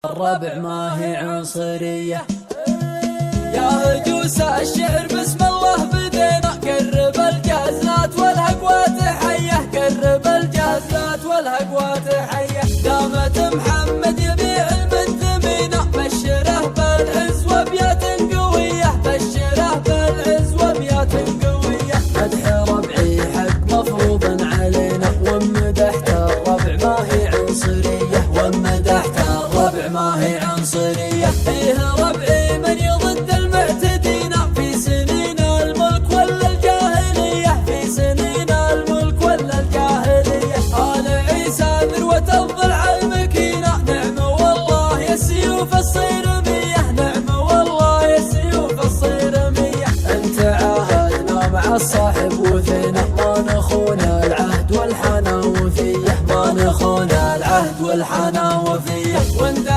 الربع ما هي عنصرية. يا هجوس الشعر بسم الله بدينا، قرب الجازات والهقوات حية، قرب الجازات والهقوات حية. دامت محمد يبيع المن ثمينة، بشره بالعز وبيات قوية، بشره بالعز وبيات قوية. مدح ربعي حق مفروض علينا، ومدحت الربع ما هي عنصرية، ومدحت الربع ما هي عنصرية. فيه ربعي من يضد المعتدين في سنين الملك ولا الجاهلية، في سنين الملك ولا الجاهلية. آل عيسى ذروة الضلع المكينة، نعم والله يا السيوف الصيرمية، نعم والله يا السيوف الصيرمية. انت عاهدنا مع الصاحب وفينا، ما نخون العهد والحنا وفيه، ما نخون العهد والحنا وفيه. وانت